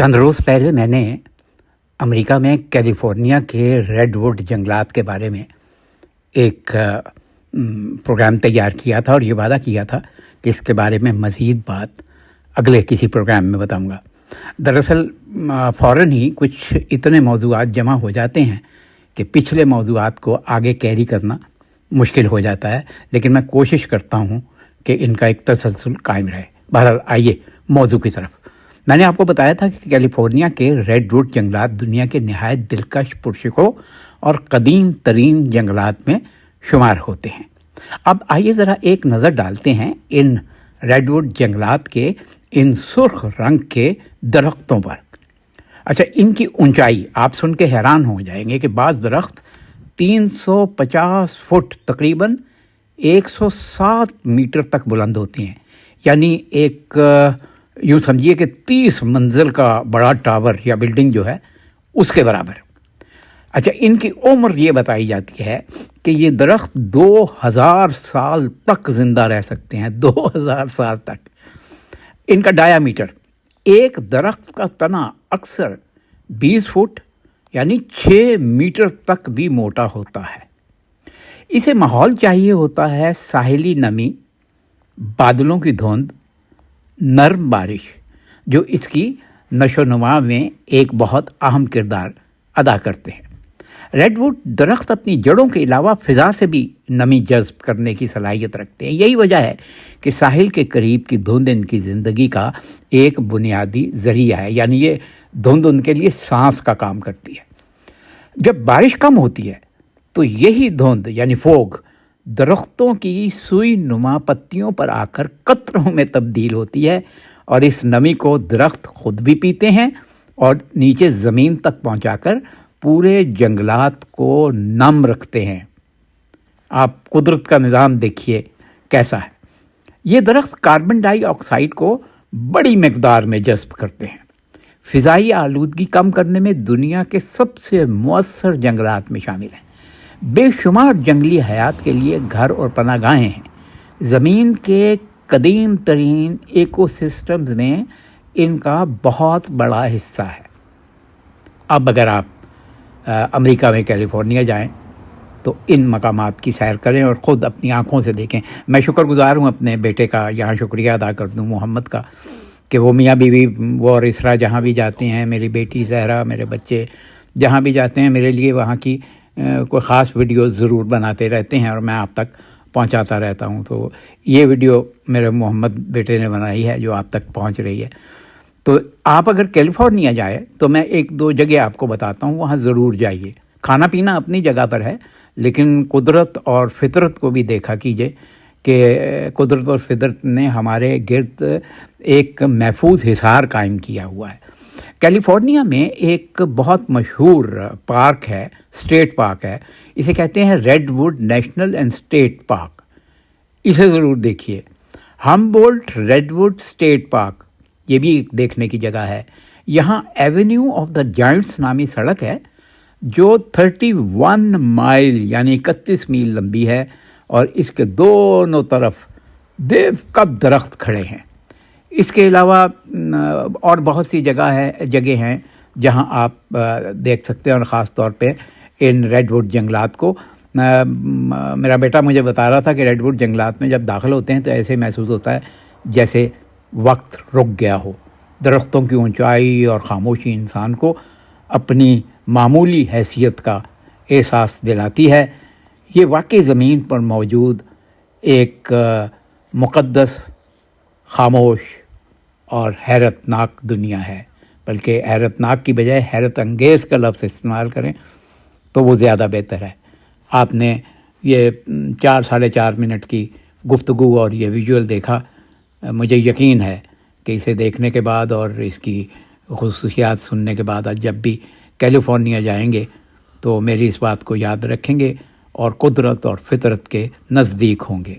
چند روز پہلے میں نے امریکہ میں کیلیفورنیا کے ریڈ ووڈ جنگلات کے بارے میں ایک پروگرام تیار کیا تھا اور یہ وعدہ کیا تھا کہ اس کے بارے میں مزید بات اگلے کسی پروگرام میں بتاؤں گا۔ دراصل فوراً ہی کچھ اتنے موضوعات جمع ہو جاتے ہیں کہ پچھلے موضوعات کو آگے کیری کرنا مشکل ہو جاتا ہے، لیکن میں کوشش کرتا ہوں کہ ان کا ایک تسلسل قائم رہے۔ بہرحال آئیے موضوع کی طرف۔ میں نے آپ کو بتایا تھا کہ کیلیفورنیا کے ریڈ ووڈ جنگلات دنیا کے نہایت دلکش، پرشکو اور قدیم ترین جنگلات میں شمار ہوتے ہیں۔ اب آئیے ذرا ایک نظر ڈالتے ہیں ان ریڈ ووڈ جنگلات کے ان سرخ رنگ کے درختوں پر۔ اچھا، ان کی اونچائی آپ سن کے حیران ہو جائیں گے کہ بعض درخت 350 فٹ تقریباً 107 میٹر تک بلند ہوتی ہیں، یعنی ایک یوں سمجھیے کہ 30 منزل کا بڑا ٹاور یا بلڈنگ جو ہے اس کے برابر۔ اچھا، ان کی عمر یہ بتائی جاتی ہے کہ یہ درخت 2000 سال تک زندہ رہ سکتے ہیں، 2000 سال تک۔ ان کا ڈایا میٹر، ایک درخت کا تنا اکثر 20 فٹ یعنی 6 میٹر تک بھی موٹا ہوتا ہے۔ اسے ماحول چاہیے ہوتا ہے ساحلی نمی، بادلوں کی دھند، نرم بارش، جو اس کی نشو و نما میں ایک بہت اہم کردار ادا کرتے ہیں۔ ریڈ ووڈ درخت اپنی جڑوں کے علاوہ فضا سے بھی نمی جذب کرنے کی صلاحیت رکھتے ہیں۔ یہی وجہ ہے کہ ساحل کے قریب کی دھند ان کی زندگی کا ایک بنیادی ذریعہ ہے، یعنی یہ دھند ان کے لیے سانس کا کام کرتی ہے۔ جب بارش کم ہوتی ہے تو یہی دھند یعنی فوگ درختوں کی سوئی نما پتیوں پر آ کر قطروں میں تبدیل ہوتی ہے، اور اس نمی کو درخت خود بھی پیتے ہیں اور نیچے زمین تک پہنچا کر پورے جنگلات کو نم رکھتے ہیں۔ آپ قدرت کا نظام دیکھیے کیسا ہے۔ یہ درخت کاربن ڈائی آکسائڈ کو بڑی مقدار میں جذب کرتے ہیں۔ فضائی آلودگی کم کرنے میں دنیا کے سب سے مؤثر جنگلات میں شامل ہیں۔ بے شمار جنگلی حیات کے لیے گھر اور پناہ گاہیں ہیں۔ زمین کے قدیم ترین ایکو سسٹمز میں ان کا بہت بڑا حصہ ہے۔ اب اگر آپ امریکہ میں کیلیفورنیا جائیں تو ان مقامات کی سیر کریں اور خود اپنی آنکھوں سے دیکھیں۔ میں شکر گزار ہوں اپنے بیٹے کا، یہاں شکریہ ادا کر دوں محمد کا، کہ وہ میاں بیوی وہ اور اسرا جہاں بھی جاتے ہیں، میری بیٹی زہرا، میرے بچے جہاں بھی جاتے ہیں، میرے لیے وہاں کی کوئی خاص ویڈیو ضرور بناتے رہتے ہیں اور میں آپ تک پہنچاتا رہتا ہوں۔ تو یہ ویڈیو میرے محمد بیٹے نے بنائی ہے جو آپ تک پہنچ رہی ہے۔ تو آپ اگر کیلیفورنیا جائیں تو میں ایک دو جگہ آپ کو بتاتا ہوں، وہاں ضرور جائیے۔ کھانا پینا اپنی جگہ پر ہے، لیکن قدرت اور فطرت کو بھی دیکھا کیجیے کہ قدرت اور فطرت نے ہمارے گرد ایک محفوظ حصار قائم کیا ہوا ہے۔ کیلیفورنیا میں ایک بہت مشہور پارک ہے، اسٹیٹ پارک ہے، اسے کہتے ہیں redwood national and state park. اسے ضرور دیکھیے۔ Humboldt redwood state park, یہ بھی ایک دیکھنے کی جگہ ہے۔ یہاں ایونیو آف دا جائنٹس نامی سڑک ہے جو 31 مائل یعنی 31 میل لمبی ہے، اور اس کے دونوں طرف دیو کا درخت کھڑے ہیں۔ اس کے علاوہ اور بہت سی جگہ ہیں جہاں آپ دیکھ سکتے ہیں، اور خاص طور پہ ان ریڈ ووڈ جنگلات کو۔ میرا بیٹا مجھے بتا رہا تھا کہ ریڈ ووڈ جنگلات میں جب داخل ہوتے ہیں تو ایسے محسوس ہوتا ہے جیسے وقت رک گیا ہو۔ درختوں کی اونچائی اور خاموشی انسان کو اپنی معمولی حیثیت کا احساس دلاتی ہے۔ یہ واقعی زمین پر موجود ایک مقدس، خاموش اور حیرت ناک دنیا ہے، بلکہ حیرت ناک کی بجائے حیرت انگیز کا لفظ استعمال کریں تو وہ زیادہ بہتر ہے۔ آپ نے یہ 4-4.5 منٹ کی گفتگو اور یہ ویژول دیکھا، مجھے یقین ہے کہ اسے دیکھنے کے بعد اور اس کی خصوصیات سننے کے بعد جب بھی کیلیفورنیا جائیں گے تو میری اس بات کو یاد رکھیں گے اور قدرت اور فطرت کے نزدیک ہوں گے۔